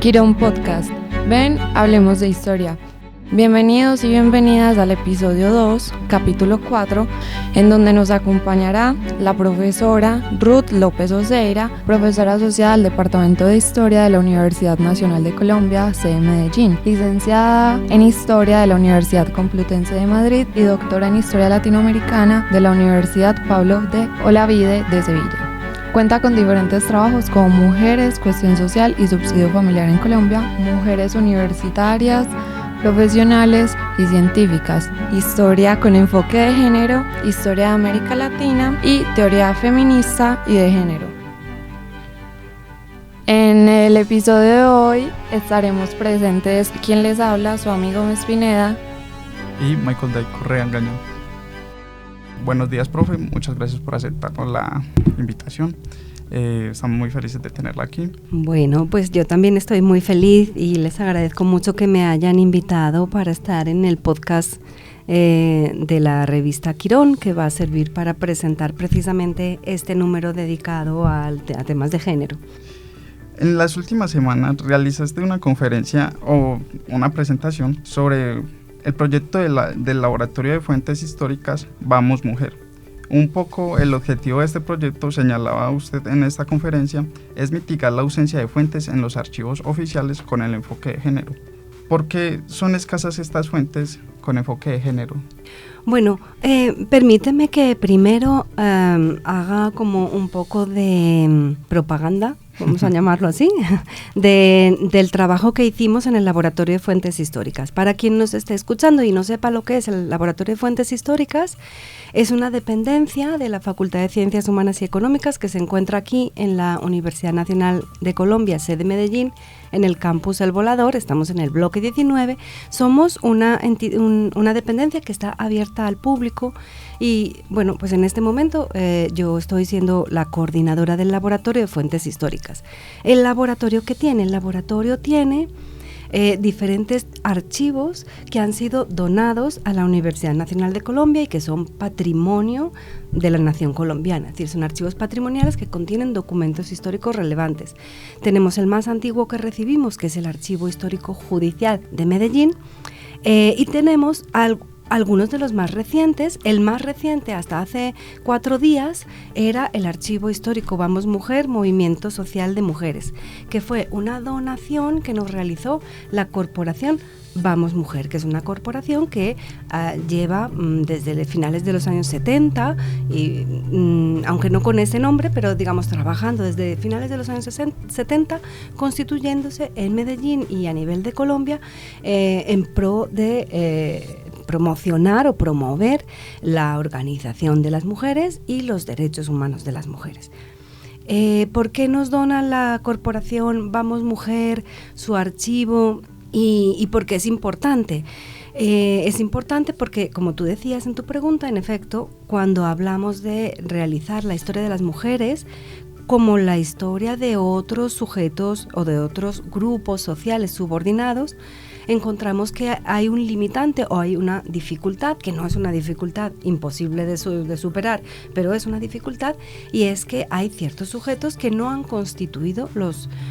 Quirón Podcast. Ven, hablemos de historia. Bienvenidos y bienvenidas al episodio 2, capítulo 4, en donde nos acompañará la profesora Ruth López Oseira, profesora asociada al Departamento de Historia de la Universidad Nacional de Colombia, sede Medellín, licenciada en Historia de la Universidad Complutense de Madrid y doctora en Historia Latinoamericana de la Universidad Pablo de Olavide de Sevilla. Cuenta con diferentes trabajos como Mujeres, Cuestión Social y Subsidio Familiar en Colombia, Mujeres Universitarias, Profesionales y Científicas, Historia con enfoque de género, Historia de América Latina y Teoría feminista y de género. En el episodio de hoy estaremos presentes quien les habla, su amigo Gómez Pineda y Michael Day Correa Engañón. Buenos días, profe, muchas gracias por aceptarnos la invitación. Estamos muy felices de tenerla aquí. Bueno, pues yo también estoy muy feliz y les agradezco mucho que me hayan invitado para estar en el podcast de la revista Quirón, que va a servir para presentar precisamente este número dedicado a temas de género. En las últimas semanas realizaste una conferencia o una presentación sobre el proyecto del Laboratorio de Fuentes Históricas Vamos Mujer. Un poco el objetivo de este proyecto, señalaba usted en esta conferencia, es mitigar la ausencia de fuentes en los archivos oficiales con el enfoque de género. ¿Por qué son escasas estas fuentes con enfoque de género? Bueno, permíteme que primero haga como un poco de propaganda, vamos a llamarlo así, del trabajo que hicimos en el Laboratorio de Fuentes Históricas. Para quien nos esté escuchando y no sepa lo que es el Laboratorio de Fuentes Históricas, es una dependencia de la Facultad de Ciencias Humanas y Económicas que se encuentra aquí en la Universidad Nacional de Colombia, sede Medellín, en el campus El Volador. Estamos en el bloque 19. Somos una dependencia que está abierta al público y, bueno, pues en este momento yo estoy siendo la coordinadora del Laboratorio de Fuentes Históricas. ¿El laboratorio qué tiene? El laboratorio tiene diferentes archivos que han sido donados a la Universidad Nacional de Colombia y que son patrimonio de la nación colombiana, es decir, son archivos patrimoniales que contienen documentos históricos relevantes. Tenemos el más antiguo que recibimos, que es el Archivo Histórico Judicial de Medellín, y tenemos algunos de los más recientes. El más reciente, hasta hace 4 días, era el Archivo Histórico Vamos Mujer, Movimiento Social de Mujeres, que fue una donación que nos realizó la corporación Vamos Mujer, que es una corporación que lleva desde finales de los años 70, y, aunque no con ese nombre, pero digamos trabajando desde finales de los años 70, constituyéndose en Medellín y a nivel de Colombia en pro de promocionar o promover la organización de las mujeres y los derechos humanos de las mujeres. ¿Por qué nos dona la corporación Vamos Mujer su archivo y por qué es importante? Es importante porque, como tú decías en tu pregunta, en efecto, cuando hablamos de realizar la historia de las mujeres, como la historia de otros sujetos o de otros grupos sociales subordinados, encontramos que hay un limitante o hay una dificultad, que no es una dificultad imposible de superar, pero es una dificultad, y es que hay ciertos sujetos que no han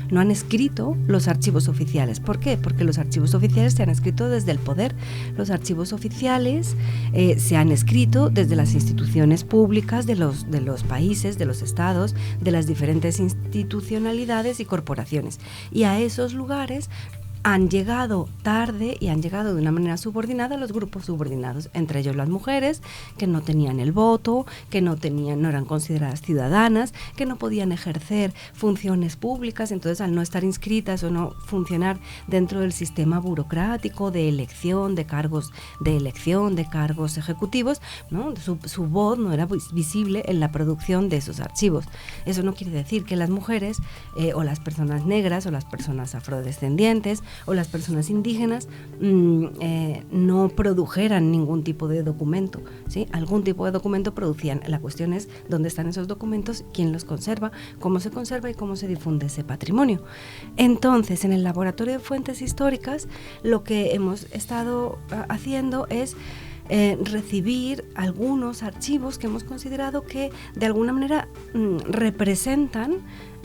no han escrito los archivos oficiales. ¿Por qué? Porque los archivos oficiales se han escrito desde el poder. Los archivos oficiales se han escrito desde las instituciones públicas de los países, de los estados, de las diferentes institucionalidades y corporaciones. Y a esos lugares han llegado tarde y han llegado de una manera subordinada a los grupos subordinados, entre ellos las mujeres, que no tenían el voto, que no eran consideradas ciudadanas, que no podían ejercer funciones públicas. Entonces, al no estar inscritas o no funcionar dentro del sistema burocrático de elección, de cargos ejecutivos, ¿no? Su voz no era visible en la producción de esos archivos. Eso no quiere decir que las mujeres o las personas negras o las personas afrodescendientes o las personas indígenas no produjeran ningún tipo de documento, ¿sí? Algún tipo de documento producían. La cuestión es dónde están esos documentos, quién los conserva, cómo se conserva y cómo se difunde ese patrimonio. Entonces, en el Laboratorio de Fuentes Históricas, lo que hemos estado haciendo es recibir algunos archivos que hemos considerado que de alguna manera representan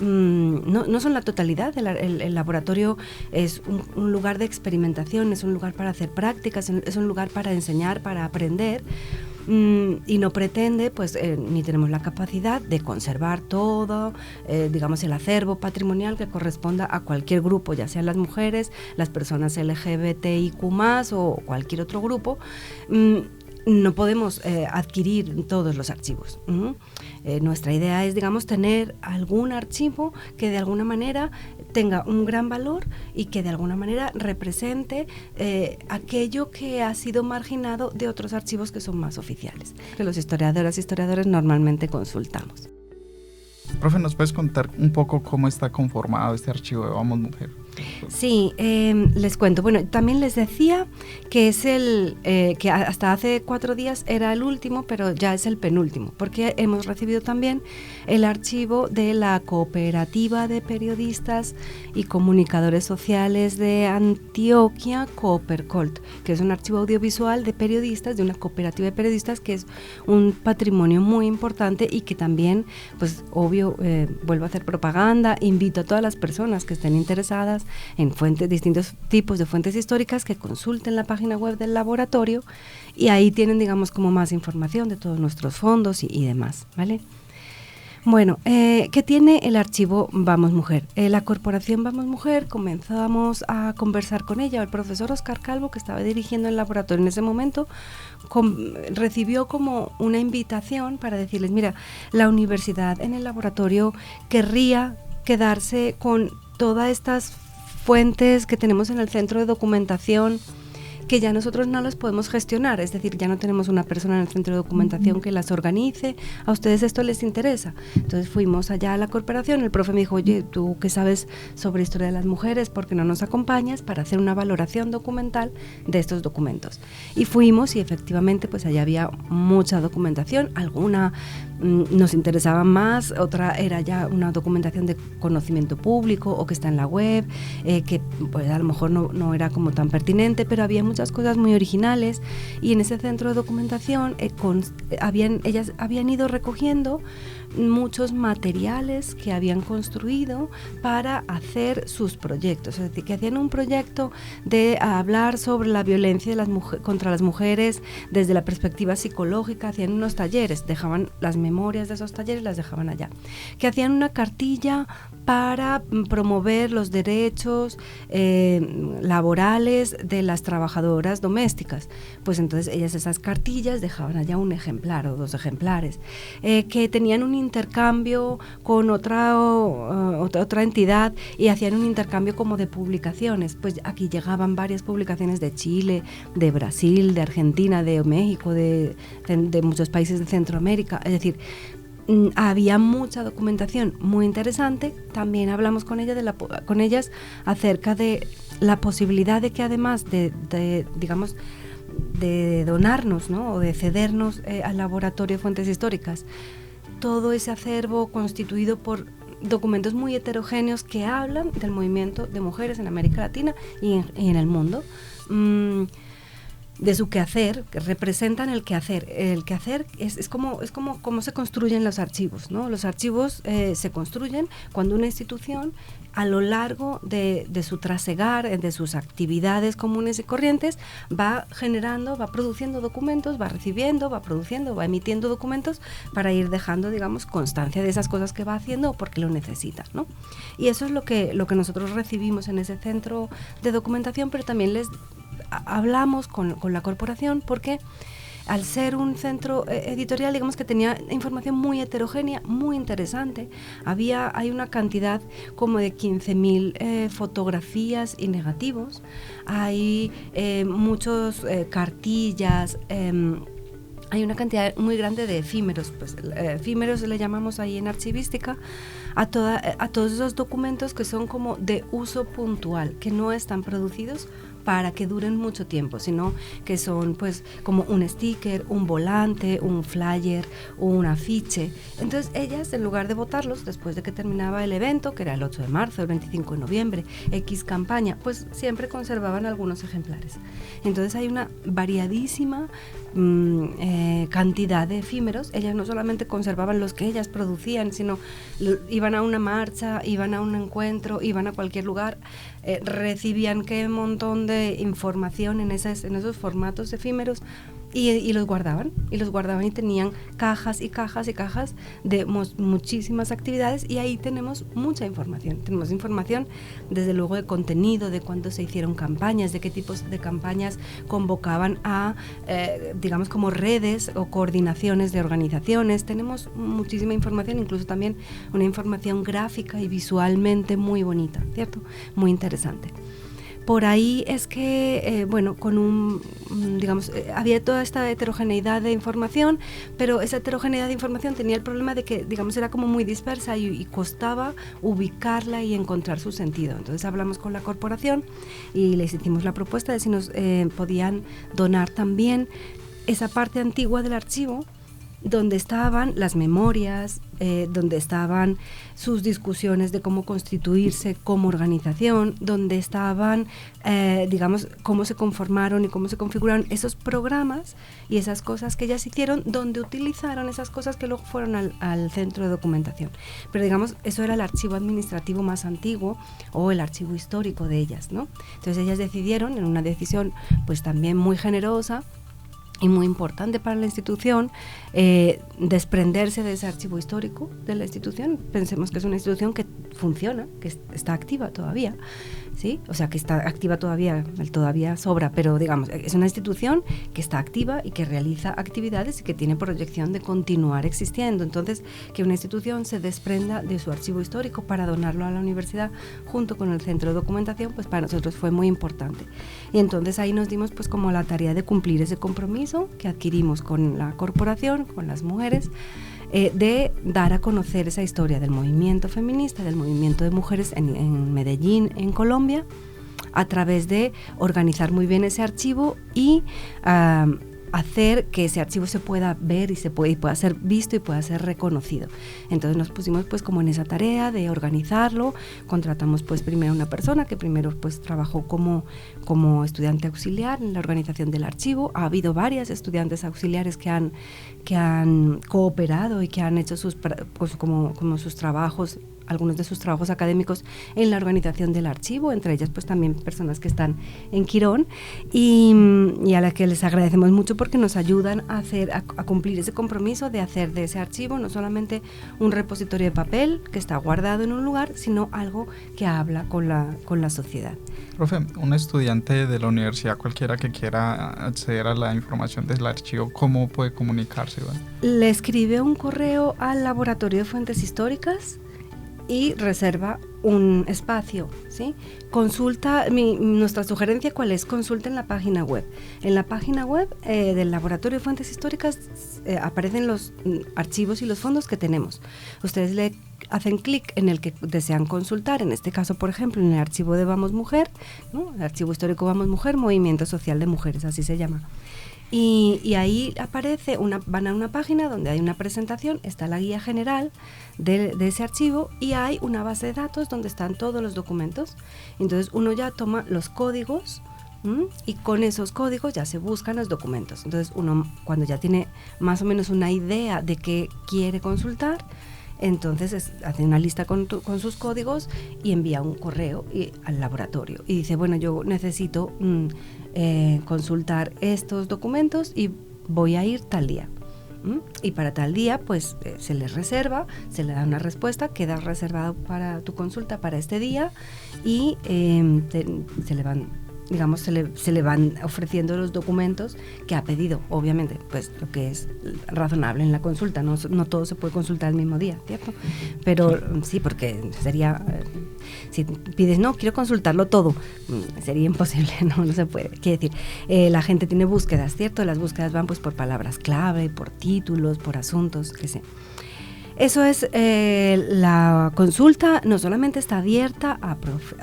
no son la totalidad. El laboratorio es un lugar de experimentación, es un lugar para hacer prácticas, es un lugar para enseñar, para aprender. Y no pretende, pues ni tenemos la capacidad de conservar todo, digamos, el acervo patrimonial que corresponda a cualquier grupo, ya sean las mujeres, las personas LGBTIQ+, o cualquier otro grupo. No podemos adquirir todos los archivos. Nuestra idea es, digamos, tener algún archivo que de alguna manera tenga un gran valor y que de alguna manera represente aquello que ha sido marginado de otros archivos que son más oficiales, que los historiadoras y historiadores normalmente consultamos. Profe, ¿nos puedes contar un poco cómo está conformado este archivo de Vamos Mujer? Sí, les cuento. Bueno, también les decía que es que hasta hace 4 días era el último, pero ya es el penúltimo, porque hemos recibido también el archivo de la Cooperativa de Periodistas y Comunicadores Sociales de Antioquia, Coopercolt, que es un archivo audiovisual de periodistas, de una cooperativa de periodistas, que es un patrimonio muy importante y que también, pues obvio, vuelvo a hacer propaganda, invito a todas las personas que estén interesadas en distintos tipos de fuentes históricas, que consulten la página web del laboratorio, y ahí tienen, digamos, como más información de todos nuestros fondos y demás, ¿vale? Bueno, ¿qué tiene el archivo Vamos Mujer? La corporación Vamos Mujer, comenzamos a conversar con ella. El profesor Óscar Calvo, que estaba dirigiendo el laboratorio en ese momento, recibió como una invitación para decirles, mira, la universidad en el laboratorio querría quedarse con todas estas fuentes que tenemos en el centro de documentación, que ya nosotros no las podemos gestionar, es decir, ya no tenemos una persona en el centro de documentación que las organice. ¿A ustedes esto les interesa? Entonces fuimos allá a la corporación, el profe me dijo, oye, tú que sabes sobre historia de las mujeres, ¿por qué no nos acompañas para hacer una valoración documental de estos documentos? Y fuimos y efectivamente pues allá había mucha documentación, alguna nos interesaba más, otra era ya una documentación de conocimiento público o que está en la web, que pues a lo mejor no era como tan pertinente, pero había muchas cosas muy originales, y en ese centro de documentación ellas habían ido recogiendo muchos materiales que habían construido para hacer sus proyectos, es decir, que hacían un proyecto de hablar sobre la violencia de contra las mujeres desde la perspectiva psicológica, hacían unos talleres, dejaban las memorias de esos talleres, las dejaban allá, que hacían una cartilla para promover los derechos laborales de las trabajadoras domésticas. Pues entonces ellas esas cartillas dejaban allá un ejemplar o 2 ejemplares, que tenían un intercambio con otra entidad y hacían un intercambio como de publicaciones. Pues aquí llegaban varias publicaciones de Chile, de Brasil, de Argentina, de México, de muchos países de Centroamérica, es decir, había mucha documentación muy interesante. También hablamos con ellas acerca de la posibilidad de que, además de digamos, de donarnos, ¿no?, o de cedernos al laboratorio de fuentes históricas todo ese acervo constituido por documentos muy heterogéneos que hablan del movimiento de mujeres en América Latina y en el mundo, de su quehacer, que representan el quehacer. El quehacer es como se construyen los archivos, ¿no? Los archivos se construyen cuando una institución, a lo largo de su trasegar, de sus actividades comunes y corrientes, va generando, va produciendo documentos, va recibiendo, va produciendo, va emitiendo documentos para ir dejando, digamos, constancia de esas cosas que va haciendo porque lo necesita, ¿no? Y eso es lo que nosotros recibimos en ese centro de documentación, pero también les hablamos con la corporación, porque al ser un centro editorial, digamos que tenía información muy heterogénea, muy interesante. Hay una cantidad como de 15.000 fotografías y negativos, hay muchos cartillas, hay una cantidad muy grande de efímeros, pues efímeros le llamamos ahí en archivística a todos esos documentos que son como de uso puntual, que no están producidos para que duren mucho tiempo, sino que son pues como un sticker, un volante, un flyer, un afiche. Entonces ellas, en lugar de botarlos después de que terminaba el evento, que era el 8 de marzo, el 25 de noviembre, X campaña, pues siempre conservaban algunos ejemplares. Entonces hay una variadísima cantidad de efímeros. Ellas no solamente conservaban los que ellas producían, sino iban a una marcha, iban a un encuentro, iban a cualquier lugar, recibían qué montón de información en esos formatos efímeros y los guardaban y tenían cajas y cajas y cajas de muchísimas actividades, y ahí tenemos mucha información. Tenemos información desde luego de contenido, de cuándo se hicieron campañas, de qué tipos de campañas convocaban a digamos como redes o coordinaciones de organizaciones. Tenemos muchísima información, incluso también una información gráfica y visualmente muy bonita, ¿cierto? Muy interesante. Por ahí es que, había toda esta heterogeneidad de información, pero esa heterogeneidad de información tenía el problema de que, digamos, era como muy dispersa y costaba ubicarla y encontrar su sentido. Entonces hablamos con la corporación y les hicimos la propuesta de si nos podían donar también esa parte antigua del archivo, donde estaban las memorias, donde estaban sus discusiones de cómo constituirse como organización, donde estaban, cómo se conformaron y cómo se configuraron esos programas y esas cosas que ellas hicieron, donde utilizaron esas cosas que luego fueron al centro de documentación. Pero digamos, eso era el archivo administrativo más antiguo o el archivo histórico de ellas, ¿no? Entonces ellas decidieron, en una decisión pues también muy generosa y muy importante para la institución, desprenderse de ese archivo histórico de la institución. Pensemos que es una institución que funciona, que está activa todavía, ¿sí? O sea, que está activa todavía, el todavía sobra, pero digamos, es una institución que está activa y que realiza actividades y que tiene proyección de continuar existiendo. Entonces, que una institución se desprenda de su archivo histórico para donarlo a la universidad junto con el centro de documentación, pues para nosotros fue muy importante. Y entonces ahí nos dimos pues como la tarea de cumplir ese compromiso que adquirimos con la corporación, con las mujeres, de dar a conocer esa historia del movimiento feminista, del movimiento de mujeres en Medellín, en Colombia, a través de organizar muy bien ese archivo y hacer que ese archivo se pueda ver y pueda ser visto y pueda ser reconocido. Entonces nos pusimos pues como en esa tarea de organizarlo. Contratamos pues primero una persona que primero pues trabajó como estudiante auxiliar en la organización del archivo. Ha habido varias estudiantes auxiliares que han cooperado y que han hecho sus trabajos, algunos de sus trabajos académicos en la organización del archivo, entre ellas pues también personas que están en Quirón y a las que les agradecemos mucho porque nos ayudan a cumplir ese compromiso de hacer de ese archivo no solamente un repositorio de papel que está guardado en un lugar, sino algo que habla con la sociedad. Profe, un estudiante de la universidad cualquiera que quiera acceder a la información del archivo, ¿cómo puede comunicarse, ¿verdad? Le escribe un correo al Laboratorio de Fuentes Históricas y reserva un espacio, ¿sí? Consulta, nuestra sugerencia, ¿cuál es? Consulten la página web. En la página web del Laboratorio de Fuentes Históricas aparecen los archivos y los fondos que tenemos. Ustedes le hacen clic en el que desean consultar, en este caso, por ejemplo, en el archivo de Vamos Mujer, ¿no? El archivo histórico Vamos Mujer, Movimiento Social de Mujeres, así se llama. Y ahí aparece, van a una página donde hay una presentación, está la guía general de ese archivo y hay una base de datos donde están todos los documentos. Entonces uno ya toma los códigos y con esos códigos ya se buscan los documentos. Entonces uno, cuando ya tiene más o menos una idea de qué quiere consultar, entonces hace una lista con sus códigos y envía un correo al laboratorio y dice, bueno, yo necesito consultar estos documentos y voy a ir tal día. Y para tal día pues se les reserva, se le da una respuesta, queda reservado para tu consulta para este día y se le van, digamos, se le van ofreciendo los documentos que ha pedido, obviamente, pues lo que es razonable en la consulta, no todo se puede consultar el mismo día, ¿cierto? Pero sí, porque sería, si pides, no, quiero consultarlo todo, sería imposible, no se puede. Quiere decir, la gente tiene búsquedas, ¿cierto? Las búsquedas van pues por palabras clave, por títulos, por asuntos, qué sé. Eso es, la consulta no solamente está abierta a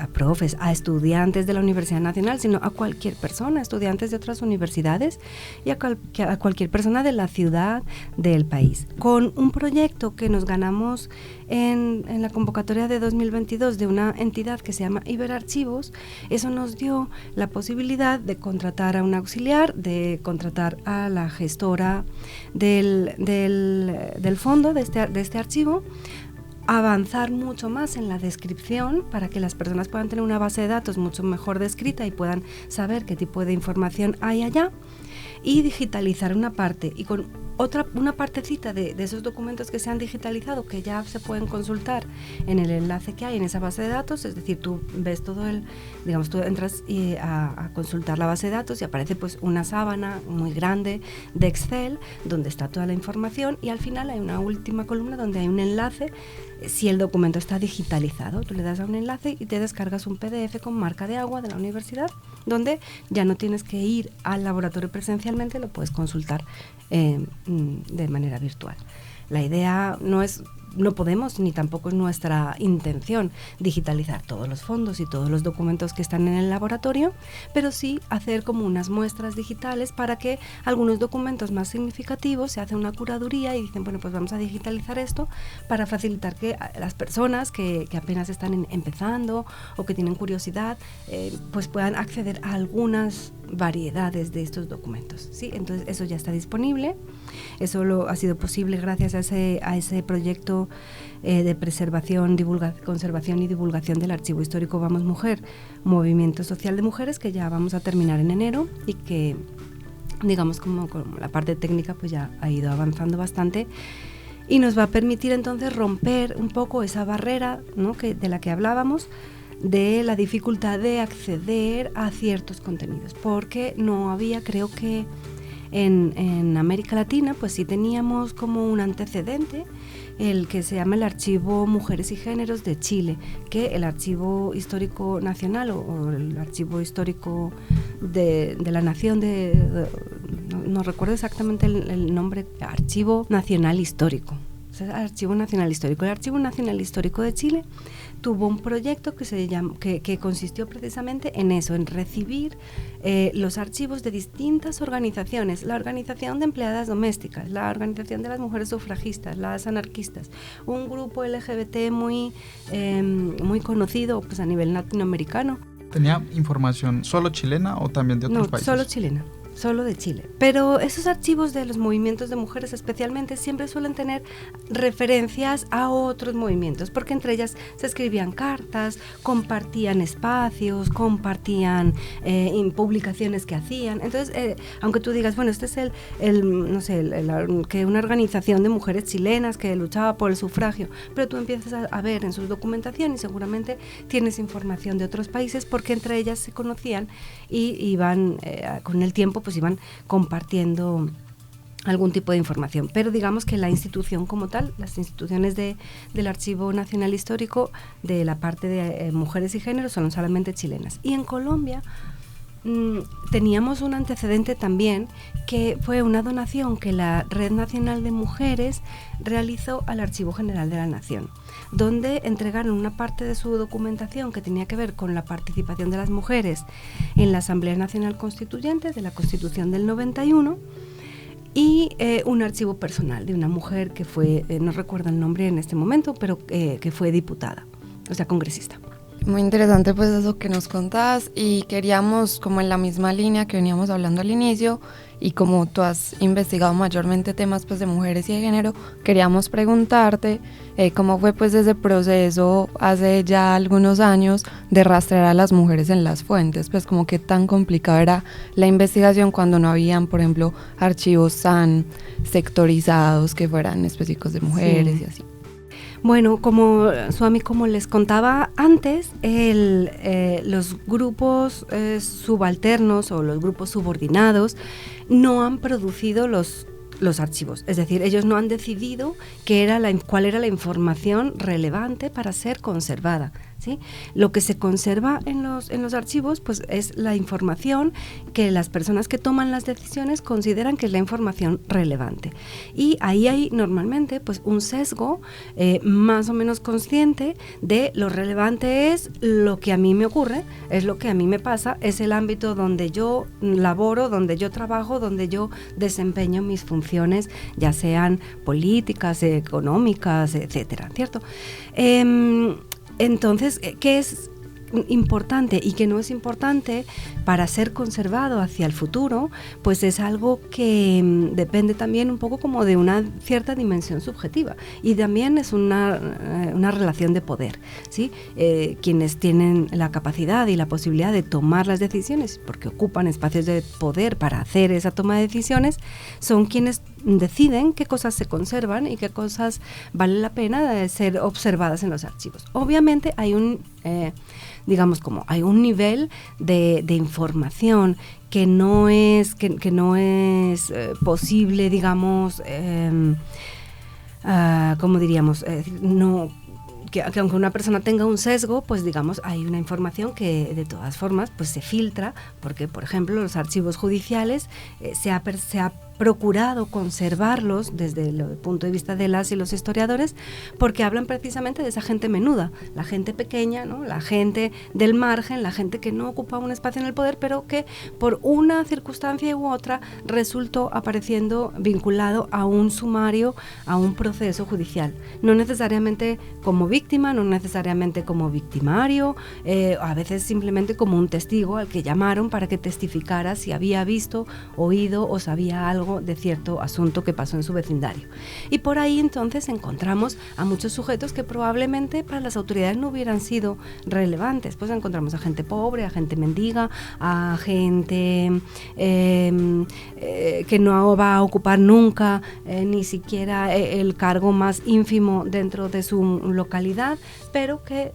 profes, a estudiantes de la Universidad Nacional, sino a cualquier persona, estudiantes de otras universidades y a cualquier persona de la ciudad, del país. Con un proyecto que nos ganamos en la convocatoria de 2022 de una entidad que se llama Iberarchivos, eso nos dio la posibilidad de contratar a un auxiliar, de contratar a la gestora del fondo de este archivo, avanzar mucho más en la descripción para que las personas puedan tener una base de datos mucho mejor descrita y puedan saber qué tipo de información hay allá, y digitalizar una parte, y con una partecita de esos documentos que se han digitalizado, que ya se pueden consultar en el enlace que hay en esa base de datos. Es decir, tú ves todo digamos, tú entras a consultar la base de datos y aparece pues una sábana muy grande de Excel donde está toda la información, y al final hay una última columna donde hay un enlace. Si el documento está digitalizado, tú le das a un enlace y te descargas un PDF con marca de agua de la universidad, donde ya no tienes que ir al laboratorio presencialmente, lo puedes consultar de manera virtual. La idea no podemos, ni tampoco es nuestra intención, digitalizar todos los fondos y todos los documentos que están en el laboratorio, pero sí hacer como unas muestras digitales para que algunos documentos más significativos se hace una curaduría y dicen, bueno, pues vamos a digitalizar esto para facilitar que las personas que apenas están empezando o que tienen curiosidad, pues puedan acceder a algunas variedades de estos documentos, ¿sí? Entonces eso ya está disponible. Eso ha sido posible gracias a ese proyecto de preservación, conservación y divulgación del Archivo Histórico Vamos Mujer, Movimiento Social de Mujeres, que ya vamos a terminar en enero, y que, digamos, como la parte técnica pues ya ha ido avanzando bastante, y nos va a permitir entonces romper un poco esa barrera, ¿no?, de la que hablábamos, de la dificultad de acceder a ciertos contenidos, porque no había, creo que en América Latina pues sí teníamos como un antecedente, el que se llama el Archivo Mujeres y Géneros de Chile, que el Archivo Histórico Nacional o el Archivo Histórico de la Nación no recuerdo exactamente el nombre, Archivo Nacional Histórico. Archivo Nacional Histórico. El Archivo Nacional Histórico de Chile tuvo un proyecto que consistió precisamente en eso, en recibir los archivos de distintas organizaciones, la Organización de Empleadas Domésticas, la Organización de las Mujeres Sufragistas, las anarquistas, un grupo LGBT muy conocido pues, a nivel latinoamericano. ¿Tenía información solo chilena o también de otros países? No, solo chilena. Solo de Chile. Pero esos archivos de los movimientos de mujeres especialmente siempre suelen tener referencias a otros movimientos, porque entre ellas se escribían cartas, compartían espacios, compartían publicaciones que hacían. Entonces, aunque tú digas, bueno, este es que una organización de mujeres chilenas que luchaba por el sufragio, pero tú empiezas a ver en su documentación y seguramente tienes información de otros países, porque entre ellas se conocían y iban con el tiempo pues iban compartiendo algún tipo de información. Pero digamos que la institución como tal, las instituciones del Archivo Nacional Histórico de la parte de mujeres y género son solamente chilenas. Y en Colombia teníamos un antecedente también, que fue una donación que la Red Nacional de Mujeres realizó al Archivo General de la Nación, donde entregaron una parte de su documentación que tenía que ver con la participación de las mujeres en la Asamblea Nacional Constituyente de la Constitución del 91, y un archivo personal de una mujer que fue, no recuerdo el nombre en este momento, pero que fue diputada, o sea, congresista. Muy interesante pues eso que nos contás, y queríamos, como en la misma línea que veníamos hablando al inicio, y como tú has investigado mayormente temas pues de mujeres y de género, queríamos preguntarte cómo fue pues ese proceso hace ya algunos años de rastrear a las mujeres en las fuentes, pues como qué tan complicada era la investigación cuando no habían, por ejemplo, archivos tan sectorizados que fueran específicos de mujeres, sí, y así. Bueno, como les contaba antes, los grupos subalternos o los grupos subordinados no han producido los los archivos. Es decir, ellos no han decidido cuál era la información relevante para ser conservada, ¿sí? Lo que se conserva en los archivos pues es la información que las personas que toman las decisiones consideran que es la información relevante. Y ahí hay normalmente pues un sesgo más o menos consciente de lo relevante es lo que a mí me ocurre, es lo que a mí me pasa, es el ámbito donde yo laboro, donde yo trabajo, donde yo desempeño mis funciones, ya sean políticas, económicas, etcétera, ¿cierto? Entonces, ¿qué es importante y qué no es importante para ser conservado hacia el futuro? Pues es algo que depende también un poco como de una cierta dimensión subjetiva, y también es una relación de poder, ¿sí? Quienes tienen la capacidad y la posibilidad de tomar las decisiones, porque ocupan espacios de poder para hacer esa toma de decisiones, son quienes deciden qué cosas se conservan y qué cosas vale la pena ser observadas en los archivos. Obviamente hay un nivel de información que no es posible, digamos, ¿cómo diríamos? Que aunque una persona tenga un sesgo, pues digamos, hay una información que de todas formas pues se filtra, porque por ejemplo los archivos judiciales se ha procurado conservarlos desde el punto de vista de las y los historiadores, porque hablan precisamente de esa gente menuda, la gente pequeña, ¿no? La gente del margen, la gente que no ocupa un espacio en el poder, pero que por una circunstancia u otra resultó apareciendo vinculado a un sumario, a un proceso judicial, no necesariamente como víctima, no necesariamente como victimario, a veces simplemente como un testigo al que llamaron para que testificara si había visto, oído o sabía algo de cierto asunto que pasó en su vecindario. Y por ahí entonces encontramos a muchos sujetos que probablemente para las autoridades no hubieran sido relevantes. Pues encontramos a gente pobre, a gente mendiga, a gente que no va a ocupar nunca ni siquiera el cargo más ínfimo dentro de su localidad, pero que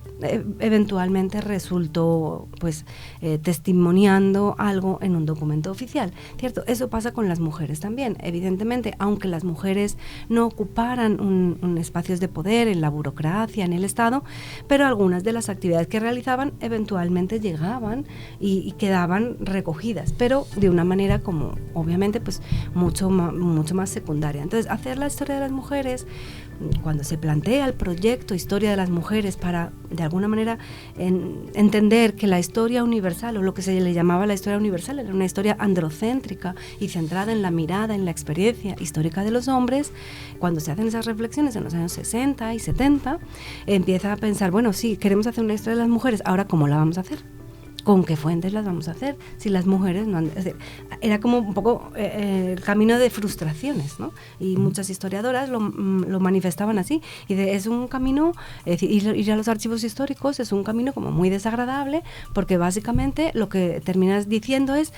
eventualmente resultó pues testimoniando algo en un documento oficial, ¿cierto? Eso pasa con las mujeres también, evidentemente, aunque las mujeres no ocuparan un espacios de poder en la burocracia, en el Estado, pero algunas de las actividades que realizaban eventualmente llegaban y quedaban recogidas, pero de una manera como obviamente pues mucho más secundaria. Entonces, hacer la historia de las mujeres, cuando se plantea el proyecto Historia de las Mujeres para, de alguna manera, entender que la historia universal, o lo que se le llamaba la historia universal, era una historia androcéntrica y centrada en la mirada, en la experiencia histórica de los hombres, cuando se hacen esas reflexiones en los años 60 y 70, empieza a pensar, bueno, sí, queremos hacer una historia de las mujeres, ahora ¿cómo la vamos a hacer? ¿Con qué fuentes las vamos a hacer? Si las mujeres no han... Es decir, era como un poco el camino de frustraciones, ¿no? Y muchas historiadoras lo manifestaban así. Y es un camino, es decir, ir a los archivos históricos es un camino como muy desagradable, porque básicamente lo que terminas diciendo es...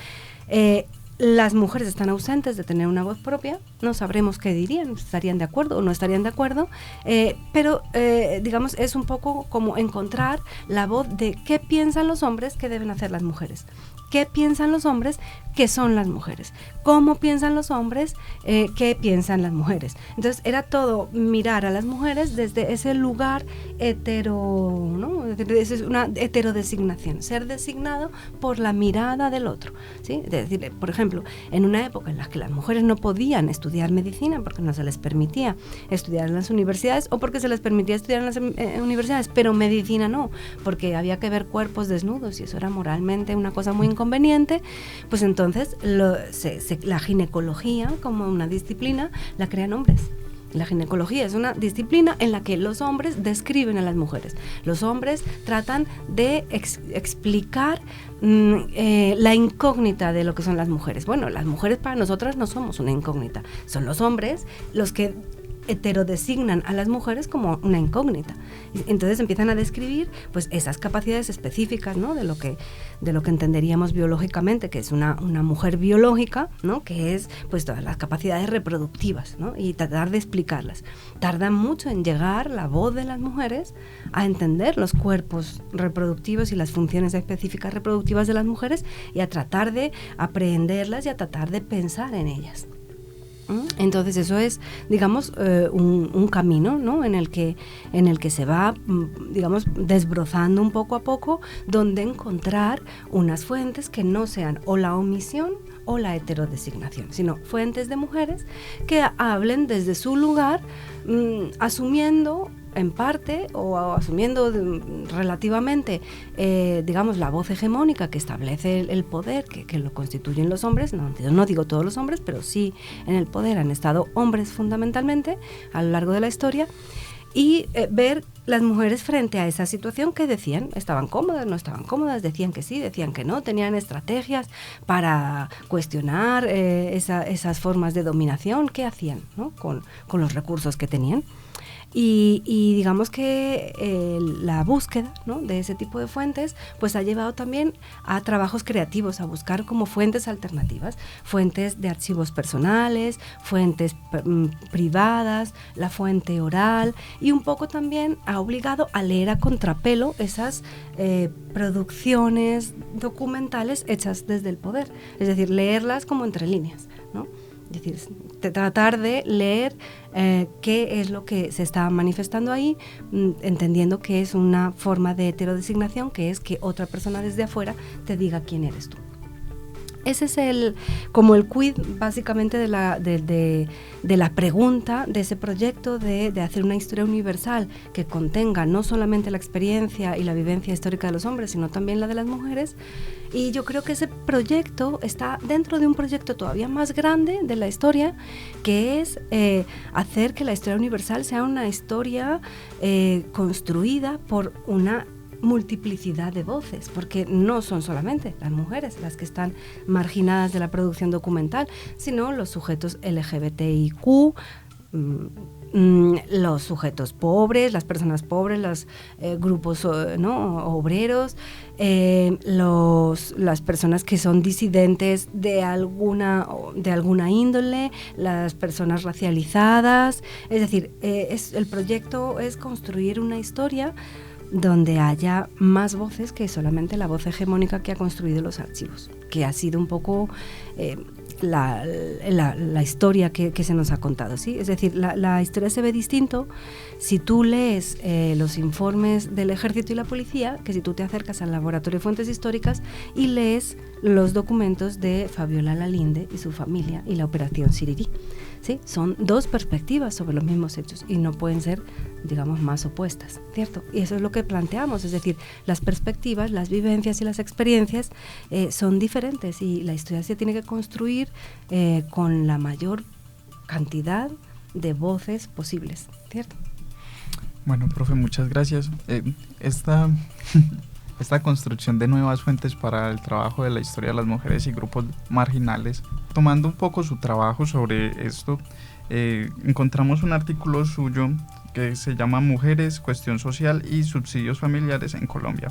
las mujeres están ausentes de tener una voz propia, no sabremos qué dirían, estarían de acuerdo o no estarían de acuerdo, pero digamos es un poco como encontrar la voz de qué piensan los hombres que deben hacer las mujeres, qué piensan los hombres que son las mujeres, cómo piensan los hombres qué piensan las mujeres. Entonces era todo mirar a las mujeres desde ese lugar hetero, ¿no? Es una heterodesignación, ser designado por la mirada del otro, ¿sí? Es decir, por ejemplo, en una época en la que las mujeres no podían estudiar medicina porque no se les permitía estudiar en las universidades, o porque se les permitía estudiar en las universidades, pero medicina no, porque había que ver cuerpos desnudos y eso era moralmente una cosa muy inconveniente, pues entonces la ginecología como una disciplina la crean hombres. La ginecología es una disciplina en la que los hombres describen a las mujeres. Los hombres tratan de explicar la incógnita de lo que son las mujeres. Bueno, las mujeres para nosotras no somos una incógnita. Son los hombres los que heterodesignan a las mujeres como una incógnita. Entonces empiezan a describir pues esas capacidades específicas, ¿no? de lo que entenderíamos biológicamente, que es una mujer biológica, ¿no? Que es pues todas las capacidades reproductivas, ¿no? Y tratar de explicarlas. Tarda mucho en llegar la voz de las mujeres a entender los cuerpos reproductivos y las funciones específicas reproductivas de las mujeres y a tratar de aprehenderlas y a tratar de pensar en ellas. Entonces eso es, digamos, un camino, ¿no? en el que se va, digamos, desbrozando un poco a poco, donde encontrar unas fuentes que no sean o la omisión o la heterodesignación, sino fuentes de mujeres que hablen desde su lugar, asumiendo en parte o asumiendo relativamente, digamos, la voz hegemónica que establece el poder, que lo constituyen los hombres. No digo todos los hombres, pero sí en el poder han estado hombres fundamentalmente a lo largo de la historia, y ver las mujeres frente a esa situación que decían, estaban cómodas, no estaban cómodas, decían que sí, decían que no, tenían estrategias para cuestionar esas formas de dominación. ¿Qué hacían, ¿no? con los recursos que tenían? Y digamos que la búsqueda, ¿no? de ese tipo de fuentes pues ha llevado también a trabajos creativos, a buscar como fuentes alternativas, fuentes de archivos personales, fuentes privadas, la fuente oral, y un poco también ha obligado a leer a contrapelo esas producciones documentales hechas desde el poder, es decir, leerlas como entre líneas, ¿no? Es decir, tratar de leer qué es lo que se está manifestando ahí, entendiendo que es una forma de heterodesignación, que es que otra persona desde afuera te diga quién eres tú. Ese es como el quid básicamente de la pregunta de ese proyecto de hacer una historia universal que contenga no solamente la experiencia y la vivencia histórica de los hombres, sino también la de las mujeres. Y yo creo que ese proyecto está dentro de un proyecto todavía más grande de la historia, que es hacer que la historia universal sea una historia construida por una multiplicidad de voces, porque no son solamente las mujeres las que están marginadas de la producción documental, sino los sujetos LGBTIQ, los sujetos pobres, las personas pobres, los grupos obreros, las personas que son disidentes de alguna índole, las personas racializadas. Es decir, el proyecto es construir una historia donde haya más voces que solamente la voz hegemónica que ha construido los archivos, que ha sido un poco la historia que se nos ha contado, ¿sí? Es decir, la historia se ve distinto si tú lees los informes del Ejército y la Policía, que si tú te acercas al Laboratorio de Fuentes Históricas y lees los documentos de Fabiola Lalinde y su familia y la Operación Sirirí. ¿Sí? Son dos perspectivas sobre los mismos hechos y no pueden ser, digamos, más opuestas, ¿cierto? Y eso es lo que planteamos, es decir, las perspectivas, las vivencias y las experiencias son diferentes, y la historia se tiene que construir con la mayor cantidad de voces posibles, ¿cierto? Bueno, profe, muchas gracias. Esta construcción de nuevas fuentes para el trabajo de la historia de las mujeres y grupos marginales, tomando un poco su trabajo sobre esto, encontramos un artículo suyo que se llama Mujeres, Cuestión Social y Subsidios Familiares en Colombia.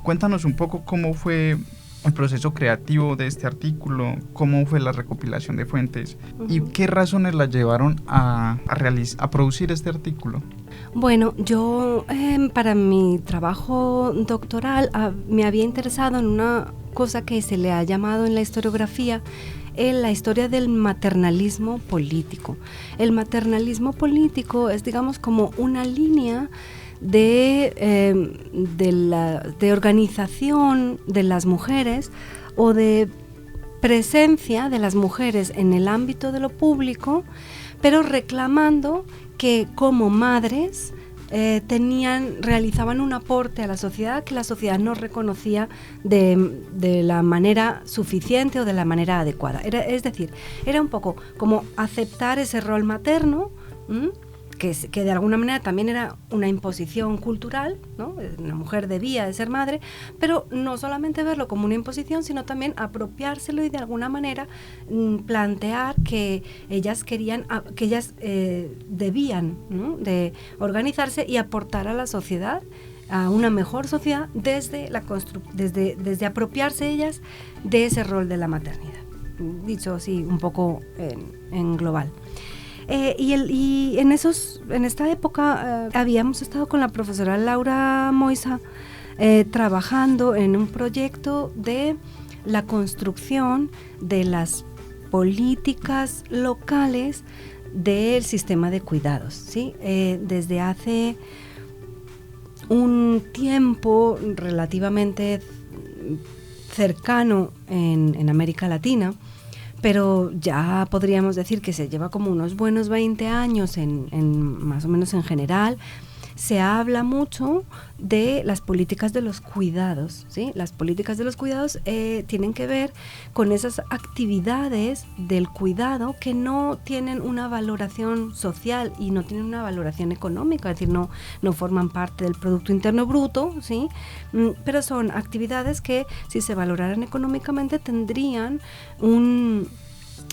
Cuéntanos un poco cómo fue el proceso creativo de este artículo, cómo fue la recopilación de fuentes y qué razones la llevaron a producir este artículo. Bueno, yo para mi trabajo doctoral me había interesado en una cosa que se le ha llamado en la historiografía la historia del maternalismo político. El maternalismo político es, digamos, como una línea de organización de las mujeres o de presencia de las mujeres en el ámbito de lo público, pero reclamando que como madres realizaban un aporte a la sociedad que la sociedad no reconocía de la manera suficiente o de la manera adecuada. Es decir, era un poco como aceptar ese rol materno, que de alguna manera también era una imposición cultural, ¿no? Una mujer debía de ser madre, pero no solamente verlo como una imposición, sino también apropiárselo y de alguna manera plantear que ellas debían, ¿no? de organizarse y aportar a la sociedad, a una mejor sociedad desde apropiarse ellas de ese rol de la maternidad, dicho así un poco en global. Y en esta época habíamos estado con la profesora Laura Moisa trabajando en un proyecto de la construcción de las políticas locales del sistema de cuidados, ¿sí? Desde hace un tiempo relativamente cercano en América Latina, pero ya podríamos decir que se lleva como unos buenos 20 años más o menos en general. Se habla mucho de las políticas de los cuidados, ¿sí? Las políticas de los cuidados tienen que ver con esas actividades del cuidado que no tienen una valoración social y no tienen una valoración económica, es decir, no forman parte del Producto Interno Bruto, ¿sí? Pero son actividades que, si se valoraran económicamente, tendrían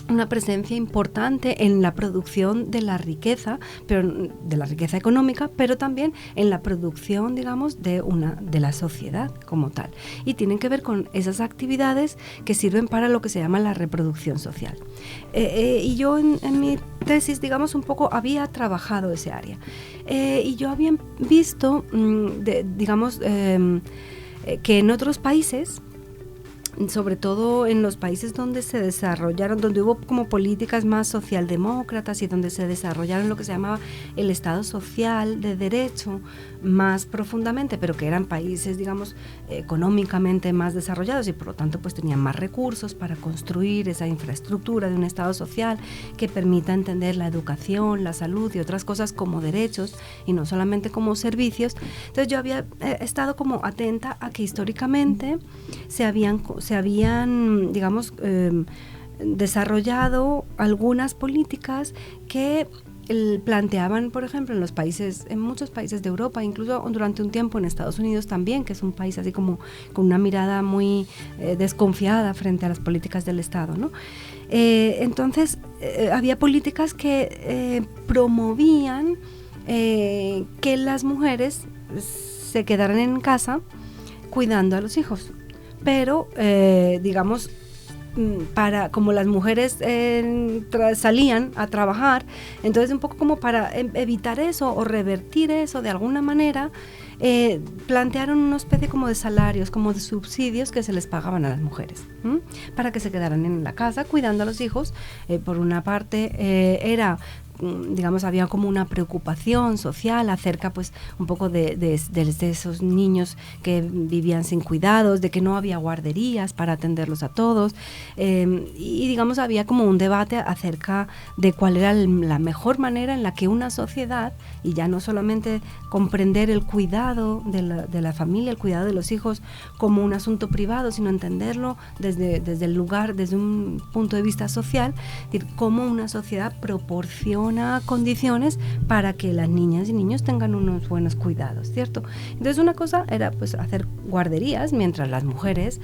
una presencia importante en la producción de la riqueza, pero de la riqueza económica, pero también en la producción, digamos, de la sociedad como tal. Y tienen que ver con esas actividades que sirven para lo que se llama la reproducción social. Y yo en mi tesis, digamos, un poco había trabajado ese área. Y yo había visto, que en otros países, sobre todo en los países donde se desarrollaron, donde hubo como políticas más socialdemócratas y donde se desarrollaron lo que se llamaba el Estado social de derecho más profundamente, pero que eran países, digamos, económicamente más desarrollados y por lo tanto pues tenían más recursos para construir esa infraestructura de un Estado social que permita entender la educación, la salud y otras cosas como derechos y no solamente como servicios. Entonces yo había estado como atenta a que históricamente se habían digamos, desarrollado algunas políticas que planteaban, por ejemplo, en muchos países de Europa, incluso durante un tiempo en Estados Unidos también, que es un país así como con una mirada muy desconfiada frente a las políticas del Estado, ¿no? Entonces, había políticas que promovían que las mujeres se quedaran en casa cuidando a los hijos. Pero, digamos, como las mujeres salían a trabajar, entonces un poco como para evitar eso o revertir eso de alguna manera, plantearon una especie como de salarios, como de subsidios que se les pagaban a las mujeres, para que se quedaran en la casa cuidando a los hijos. Por una parte digamos, había como una preocupación social acerca pues un poco de esos niños que vivían sin cuidados, de que no había guarderías para atenderlos a todos, y digamos había como un debate acerca de cuál era la mejor manera en la que una sociedad, y ya no solamente comprender el cuidado de la familia, el cuidado de los hijos como un asunto privado, sino entenderlo desde el lugar, desde un punto de vista social, es decir, cómo una sociedad proporciona condiciones para que las niñas y niños tengan unos buenos cuidados, ¿cierto? Entonces una cosa era pues hacer guarderías mientras las mujeres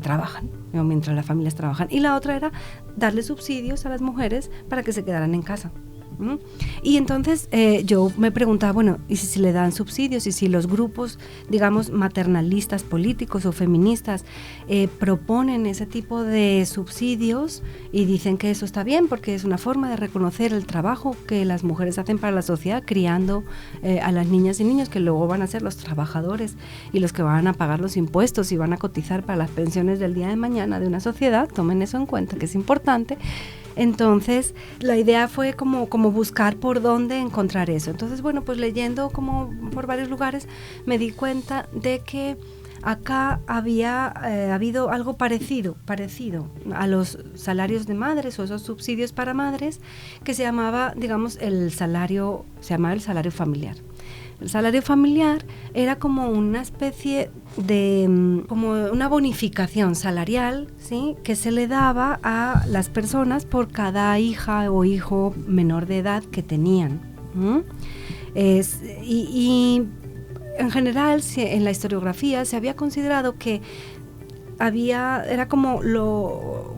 trabajan, ¿no? Mientras las familias trabajan, y la otra era darle subsidios a las mujeres para que se quedaran en casa. Y entonces yo me preguntaba, bueno, ¿y si se le dan subsidios? ¿Y si los grupos, digamos, maternalistas políticos o feministas proponen ese tipo de subsidios y dicen que eso está bien porque es una forma de reconocer el trabajo que las mujeres hacen para la sociedad, criando a las niñas y niños que luego van a ser los trabajadores y los que van a pagar los impuestos y van a cotizar para las pensiones del día de mañana de una sociedad? Tomen eso en cuenta, que es importante. Entonces la idea fue como buscar por dónde encontrar eso. Entonces, bueno, pues leyendo como por varios lugares me di cuenta de que acá había habido algo parecido a los salarios de madres o esos subsidios para madres, que se llamaba, digamos, el salario familiar. El salario familiar era como una especie de, como una bonificación salarial, ¿sí?, que se le daba a las personas por cada hija o hijo menor de edad que tenían. Y en general, en la historiografía se había considerado que era como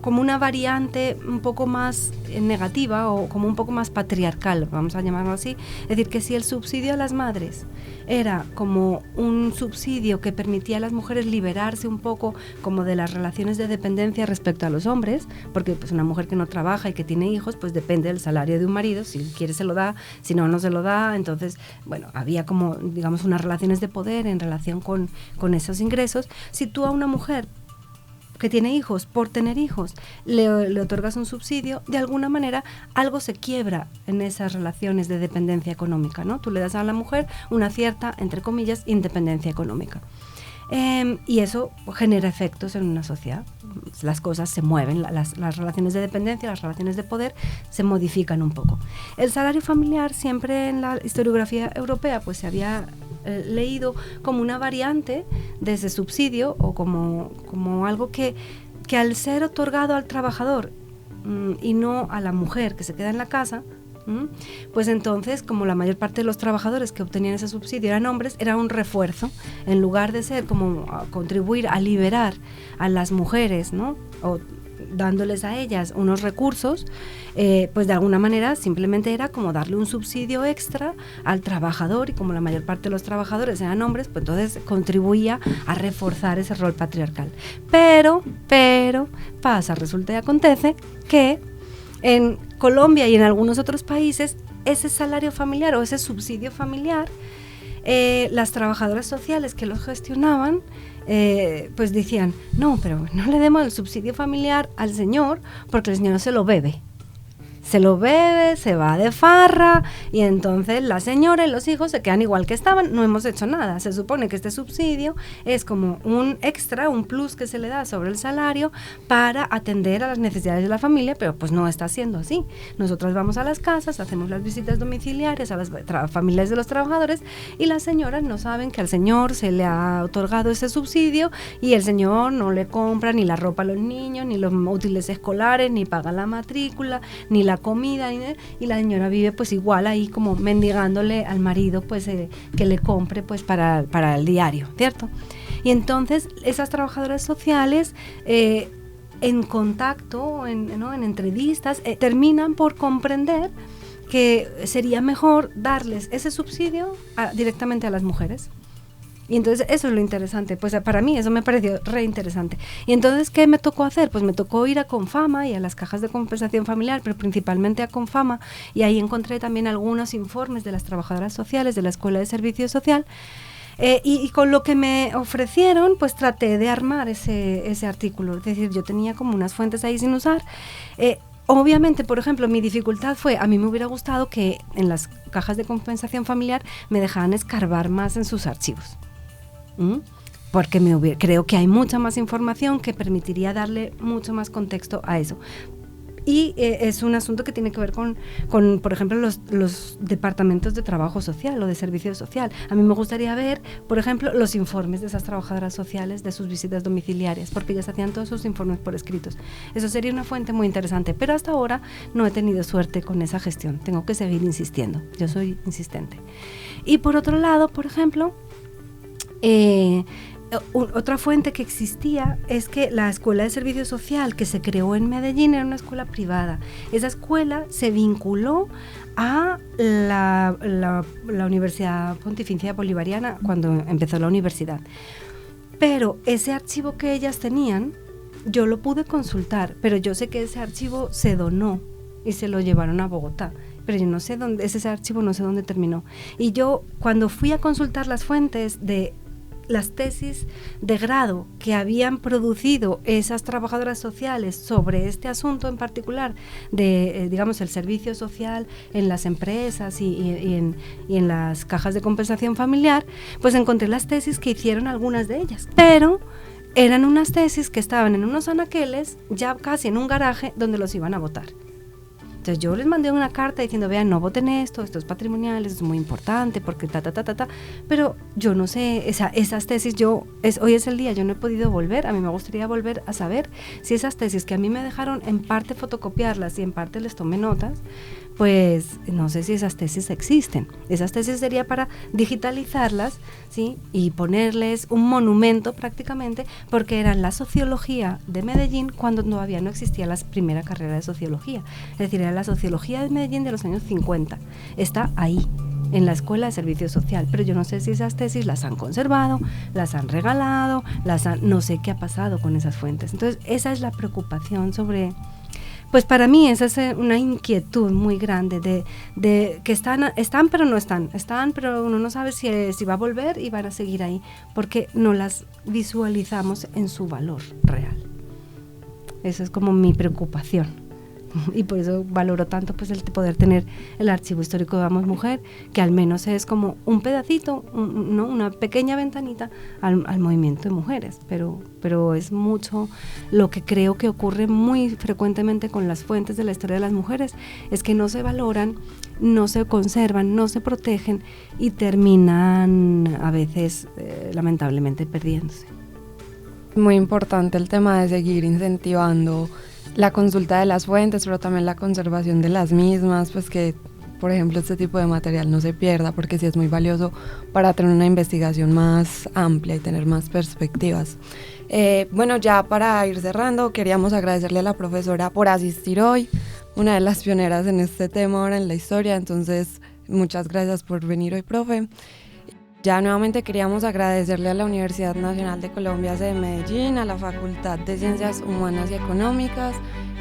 una variante un poco más negativa o como un poco más patriarcal, vamos a llamarlo así. Es decir, que si el subsidio a las madres era como un subsidio que permitía a las mujeres liberarse un poco como de las relaciones de dependencia respecto a los hombres, porque pues una mujer que no trabaja y que tiene hijos pues depende del salario de un marido, si quiere se lo da, si no, no se lo da. Entonces, bueno, había como, digamos, unas relaciones de poder en relación con esos ingresos. Si tú a una mujer que tiene hijos, por tener hijos, le otorgas un subsidio, de alguna manera algo se quiebra en esas relaciones de dependencia económica, ¿no? Tú le das a la mujer una cierta, entre comillas, independencia económica. Y eso genera efectos en una sociedad. Las cosas se mueven, las relaciones de dependencia, las relaciones de poder se modifican un poco. El salario familiar siempre en la historiografía europea pues se había leído como una variante de ese subsidio o como algo que al ser otorgado al trabajador y no a la mujer que se queda en la casa, pues entonces, como la mayor parte de los trabajadores que obtenían ese subsidio eran hombres, era un refuerzo, en lugar de ser como contribuir a liberar a las mujeres, ¿no? O dándoles a ellas unos recursos, pues de alguna manera simplemente era como darle un subsidio extra al trabajador, y como la mayor parte de los trabajadores eran hombres, pues entonces contribuía a reforzar ese rol patriarcal. Pero pasa, resulta y acontece que en Colombia y en algunos otros países, ese salario familiar o ese subsidio familiar, las trabajadoras sociales que lo gestionaban, pues decían, no, pero no le demos el subsidio familiar al señor porque el señor se lo bebe, se va de farra, y entonces la señora y los hijos se quedan igual que estaban, no hemos hecho nada. Se supone que este subsidio es como un extra, un plus que se le da sobre el salario para atender a las necesidades de la familia, pero pues no está siendo así. Nosotros vamos a las casas, hacemos las visitas domiciliarias a las familias de los trabajadores, y las señoras no saben que al señor se le ha otorgado ese subsidio y el señor no le compra ni la ropa a los niños, ni los útiles escolares, ni paga la matrícula, ni la comida, y la señora vive pues igual ahí como mendigándole al marido pues que le compre pues para el diario, ¿cierto? Y entonces esas trabajadoras sociales en contacto, en entrevistas, terminan por comprender que sería mejor darles ese subsidio directamente a las mujeres. Y entonces eso es lo interesante, pues para mí eso me pareció re interesante. Y entonces, ¿qué me tocó hacer? Pues me tocó ir a Confama y a las cajas de compensación familiar, pero principalmente a Confama, y ahí encontré también algunos informes de las trabajadoras sociales de la Escuela de Servicio Social, y con lo que me ofrecieron, pues traté de armar ese artículo. Es decir, yo tenía como unas fuentes ahí sin usar. Obviamente, por ejemplo, mi dificultad fue, a mí me hubiera gustado que en las cajas de compensación familiar me dejaran escarbar más en sus archivos. Porque creo que hay mucha más información que permitiría darle mucho más contexto a eso. Y es un asunto que tiene que ver con por ejemplo, los departamentos de trabajo social o de servicio social. A mí me gustaría ver, por ejemplo, los informes de esas trabajadoras sociales de sus visitas domiciliarias, porque ellas hacían todos sus informes por escritos. Eso sería una fuente muy interesante, pero hasta ahora no he tenido suerte con esa gestión. Tengo que seguir insistiendo. Yo soy insistente. Y por otro lado, por ejemplo, otra fuente que existía es que la Escuela de Servicio Social que se creó en Medellín era una escuela privada. Esa escuela se vinculó a la Universidad Pontificia Bolivariana cuando empezó la universidad. Pero ese archivo que ellas tenían, yo lo pude consultar, pero yo sé que ese archivo se donó y se lo llevaron a Bogotá. Pero yo no sé dónde, ese archivo no sé dónde terminó. Y yo, cuando fui a consultar las fuentes de las tesis de grado que habían producido esas trabajadoras sociales sobre este asunto en particular de, digamos, el servicio social en las empresas y en las cajas de compensación familiar, pues encontré las tesis que hicieron algunas de ellas, pero eran unas tesis que estaban en unos anaqueles, ya casi en un garaje, donde los iban a votar. Entonces yo les mandé una carta diciendo, vean, no voten esto es patrimonial, esto es muy importante, porque pero yo no sé, esas tesis, hoy es el día, yo no he podido volver, a mí me gustaría volver a saber si esas tesis que a mí me dejaron en parte fotocopiarlas y en parte les tomé notas, pues no sé si esas tesis existen. Esas tesis sería para digitalizarlas, ¿sí? Y ponerles un monumento prácticamente, porque eran la sociología de Medellín cuando todavía no existía la primera carrera de sociología. Es decir, era la sociología de Medellín de los años 50. Está ahí, en la Escuela de Servicio Social, pero yo no sé si esas tesis las han conservado, las han regalado, no sé qué ha pasado con esas fuentes. Entonces, esa es la preocupación sobre... Pues para mí esa es una inquietud muy grande de que están pero no están pero uno no sabe si va a volver y van a seguir ahí, porque no las visualizamos en su valor real. Eso es como mi preocupación. Y por eso valoro tanto pues el poder tener el Archivo Histórico de Vamos Mujer, que al menos es como un pedacito, ¿no? Una pequeña ventanita al movimiento de mujeres, pero es mucho lo que creo que ocurre muy frecuentemente con las fuentes de la historia de las mujeres, es que no se valoran, no se conservan, no se protegen y terminan a veces lamentablemente perdiéndose. Muy importante el tema de seguir incentivando la consulta de las fuentes, pero también la conservación de las mismas, pues que, por ejemplo, este tipo de material no se pierda, porque sí es muy valioso para tener una investigación más amplia y tener más perspectivas. Bueno, ya para ir cerrando, queríamos agradecerle a la profesora por asistir hoy, una de las pioneras en este tema ahora en la historia, entonces muchas gracias por venir hoy, profe. Ya nuevamente queríamos agradecerle a la Universidad Nacional de Colombia, sede de Medellín, a la Facultad de Ciencias Humanas y Económicas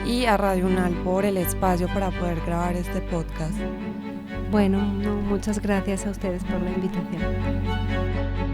y a Radio UNAL por el espacio para poder grabar este podcast. Bueno, muchas gracias a ustedes por la invitación.